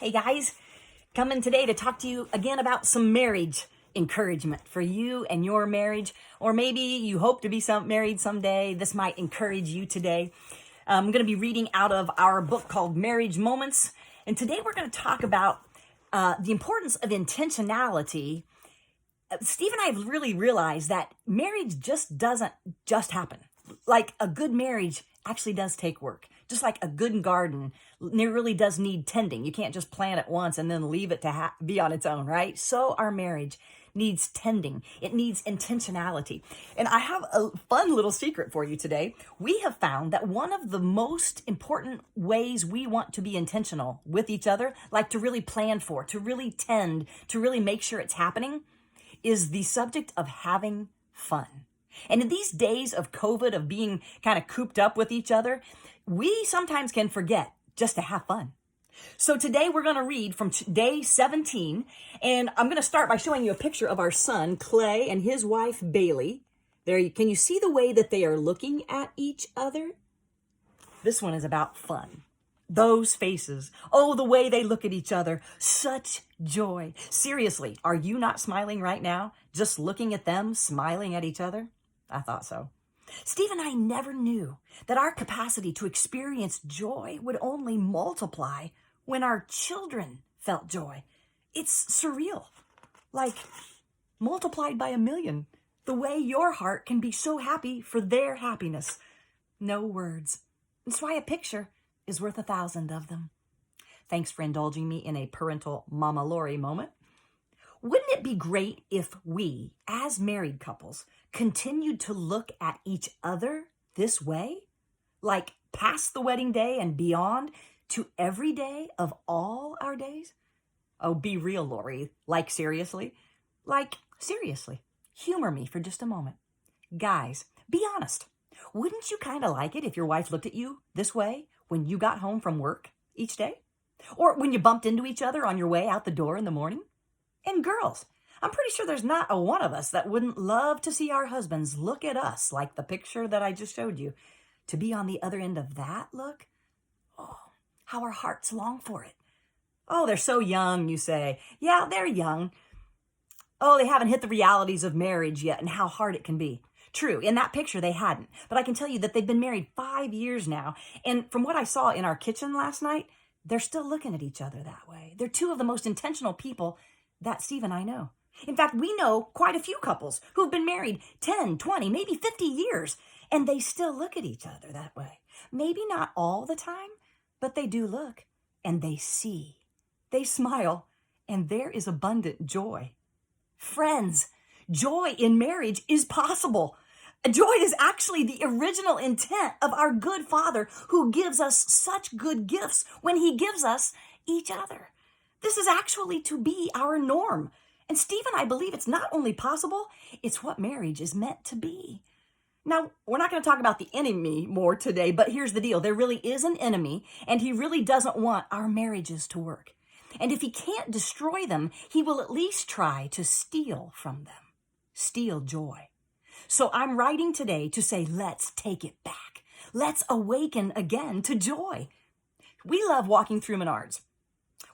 Hey guys, coming today to talk to you again about some marriage encouragement for you and your marriage, or maybe you hope to be married someday. This might encourage you today. I'm going to be reading out of our book called Marriage Moments, and today we're going to talk about the importance of intentionality. Steve and I have really realized that marriage just doesn't just happen. Like a good marriage actually does take work. Just like a good garden, it really does need tending. You can't just plant it once and then leave it to be on its own, right? So our marriage needs tending. It needs intentionality. And I have a fun little secret for you today. We have found that one of the most important ways we want to be intentional with each other, like to really plan for, to really tend, to really make sure it's happening, is the subject of having fun. And in these days of COVID, of being kind of cooped up with each other, we sometimes can forget just to have fun. So today we're going to read from day 17, and I'm going to start by showing you a picture of our son, Clay, and his wife, Bailey. There, can you see the way that they are looking at each other? This one is about fun. Those faces. Oh, the way they look at each other. Such joy. Seriously, are you not smiling right now? Just looking at them, smiling at each other? I thought so. Steve and I never knew that our capacity to experience joy would only multiply when our children felt joy. It's surreal. Like multiplied by 1,000,000. The way your heart can be so happy for their happiness. No words. That's why a picture is worth 1,000 of them. Thanks for indulging me in a parental Mama Lori moment. Wouldn't it be great if we, as married couples, continued to look at each other this way? Like past the wedding day and beyond to every day of all our days? Oh, be real, Lori. Like seriously? Like seriously. Humor me for just a moment. Guys, be honest. Wouldn't you kind of like it if your wife looked at you this way when you got home from work each day? Or when you bumped into each other on your way out the door in the morning? And girls, I'm pretty sure there's not a one of us that wouldn't love to see our husbands look at us like the picture that I just showed you. To be on the other end of that look? Oh, how our hearts long for it. Oh, they're so young, you say. Yeah, they're young. Oh, they haven't hit the realities of marriage yet and how hard it can be. True, in that picture they hadn't. But I can tell you that they've been married 5 years now. And from what I saw in our kitchen last night, they're still looking at each other that way. They're two of the most intentional people that Steve and I know. In fact, we know quite a few couples who've been married 10, 20, maybe 50 years, and they still look at each other that way. Maybe not all the time, but they do look, and they see. They smile, and there is abundant joy. Friends, joy in marriage is possible. Joy is actually the original intent of our good Father who gives us such good gifts when he gives us each other. This is actually to be our norm. And Steve and I believe it's not only possible, it's what marriage is meant to be. Now, we're not going to talk about the enemy more today, but here's the deal. There really is an enemy, and he really doesn't want our marriages to work. And if he can't destroy them, he will at least try to steal from them. Steal joy. So I'm writing today to say, let's take it back. Let's awaken again to joy. We love walking through Menards.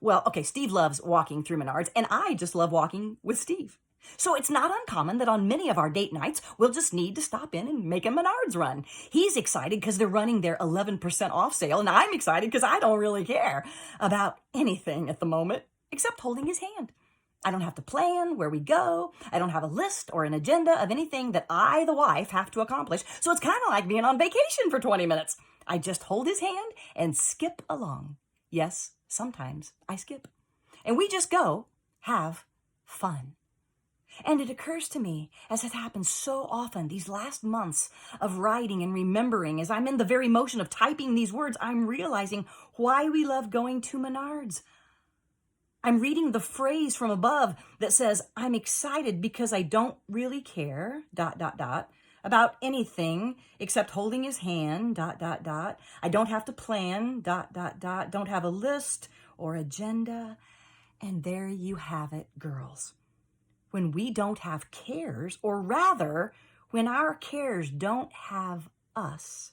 Well, okay, Steve loves walking through Menards, and I just love walking with Steve. So it's not uncommon that on many of our date nights, we'll just need to stop in and make a Menards run. He's excited because they're running their 11% off sale, and I'm excited because I don't really care about anything at the moment except holding his hand. I don't have to plan where we go. I don't have a list or an agenda of anything that I, the wife, have to accomplish. So it's kind of like being on vacation for 20 minutes. I just hold his hand and skip along. Yes, sometimes I skip. And we just go have fun. And it occurs to me, as has happened so often these last months of writing and remembering, as I'm in the very motion of typing these words, I'm realizing why we love going to Menards. I'm reading the phrase from above that says, I'm excited because I don't really care, ... about anything except holding his hand, ... I don't have to plan, ... don't have a list or agenda. And there you have it, girls. When we don't have cares, or rather, when our cares don't have us,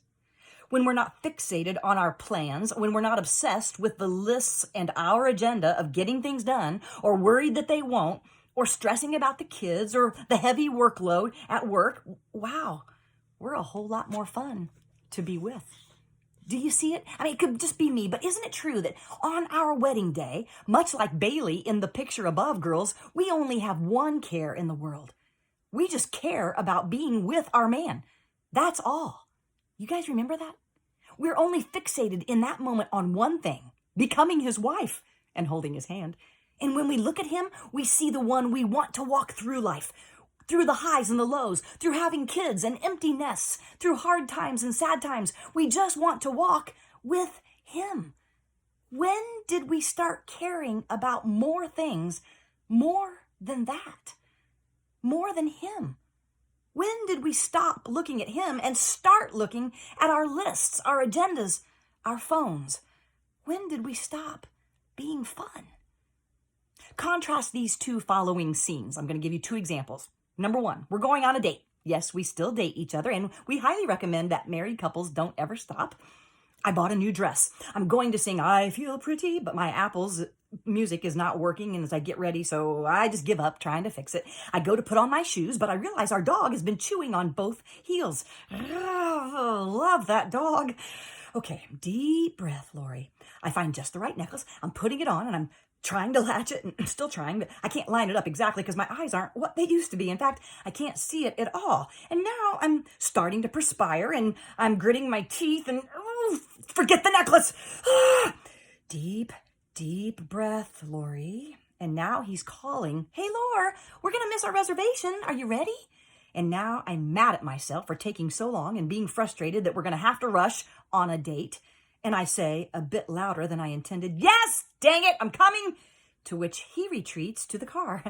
when we're not fixated on our plans, when we're not obsessed with the lists and our agenda of getting things done, or worried that they won't, or stressing about the kids or the heavy workload at work, wow, we're a whole lot more fun to be with. Do you see it? I mean, it could just be me, but isn't it true that on our wedding day, much like Bailey in the picture above, girls, we only have one care in the world. We just care about being with our man. That's all. You guys remember that? We're only fixated in that moment on one thing, becoming his wife and holding his hand. And when we look at him, we see the one we want to walk through life, through the highs and the lows, through having kids and empty nests, through hard times and sad times. We just want to walk with him. When did we start caring about more things more than that? More than him? When did we stop looking at him and start looking at our lists, our agendas, our phones? When did we stop being fun? Contrast these two following scenes. I'm going to give you two examples. Number one, we're going on a date. Yes, we still date each other, and we highly recommend that married couples don't ever stop. I bought a new dress. I'm going to sing I Feel Pretty, but my Apple's music is not working and as I get ready, so I just give up trying to fix it. I go to put on my shoes, but I realize our dog has been chewing on both heels. Oh, love that dog. Okay, deep breath, Lori. I find just the right necklace. I'm putting it on and I'm trying to latch it, and I'm still trying, but I can't line it up exactly because my eyes aren't what they used to be. In fact, I can't see it at all. And now I'm starting to perspire and I'm gritting my teeth and forget the necklace. Deep breath, Lori. And now he's calling, hey, Lore, we're going to miss our reservation. Are you ready? And now I'm mad at myself for taking so long and being frustrated that we're going to have to rush on a date. And I say, a bit louder than I intended, yes, dang it, I'm coming. To which he retreats to the car.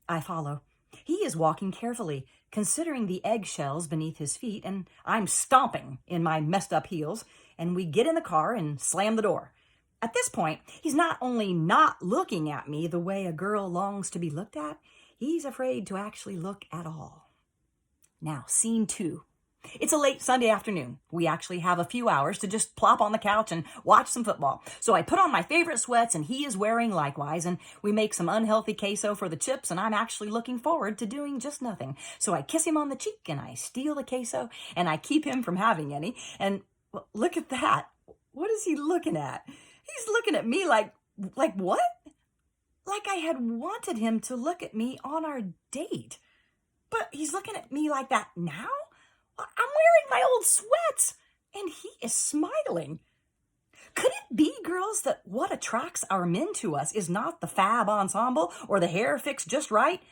I follow. He is walking carefully, considering the eggshells beneath his feet, and I'm stomping in my messed up heels, and we get in the car and slam the door. At this point, he's not only not looking at me the way a girl longs to be looked at, he's afraid to actually look at all. Now, scene 2. It's a late Sunday afternoon. We actually have a few hours to just plop on the couch and watch some football. So I put on my favorite sweats and he is wearing likewise, and we make some unhealthy queso for the chips, and I'm actually looking forward to doing just nothing. So I kiss him on the cheek and I steal the queso and I keep him from having any. And well, look at that. What is he looking at? He's looking at me like what? Like I had wanted him to look at me on our date. But he's looking at me like that now? I'm wearing my old sweats, and he is smiling. Could it be, girls, that what attracts our men to us is not the fab ensemble or the hair fixed just right,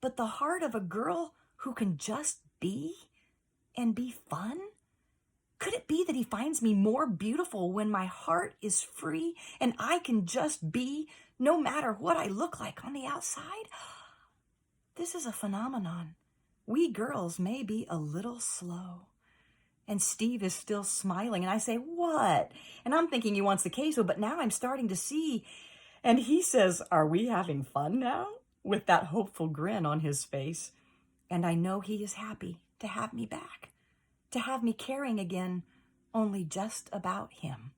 but the heart of a girl who can just be and be fun? Could it be that he finds me more beautiful when my heart is free and I can just be no matter what I look like on the outside? This is a phenomenon. We girls may be a little slow. And Steve is still smiling, and I say, what? And I'm thinking he wants the queso, but now I'm starting to see. And he says, are we having fun now? With that hopeful grin on his face. And I know he is happy to have me back, to have me caring again, only just about him.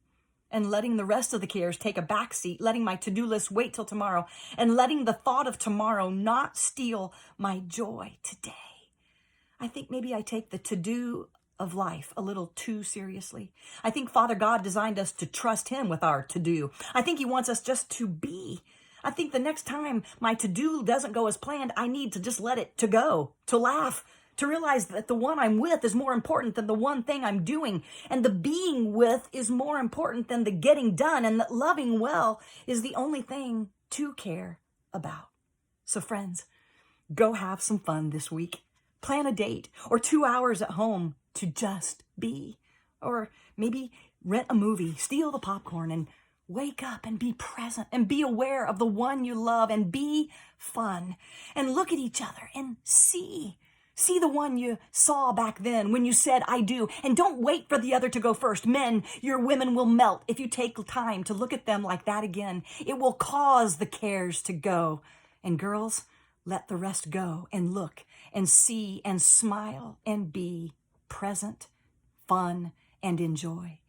And letting the rest of the cares take a back seat, letting my to-do list wait till tomorrow, and letting the thought of tomorrow not steal my joy today. I think maybe I take the to-do of life a little too seriously. I think Father God designed us to trust him with our to-do. I think he wants us just to be. I think the next time my to-do doesn't go as planned, I need to just let it to go, to laugh, to realize that the one I'm with is more important than the one thing I'm doing, and the being with is more important than the getting done, and that loving well is the only thing to care about. So friends, go have some fun this week. Plan a date or 2 hours at home to just be. Or maybe rent a movie, steal the popcorn, and wake up and be present and be aware of the one you love and be fun. And look at each other and see. See the one you saw back then when you said, I do. And don't wait for the other to go first. Men, your women will melt if you take time to look at them like that again. It will cause the cares to go. And girls, let the rest go and look and see and smile and be present, fun, and enjoy.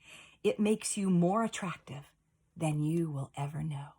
It makes you more attractive than you will ever know.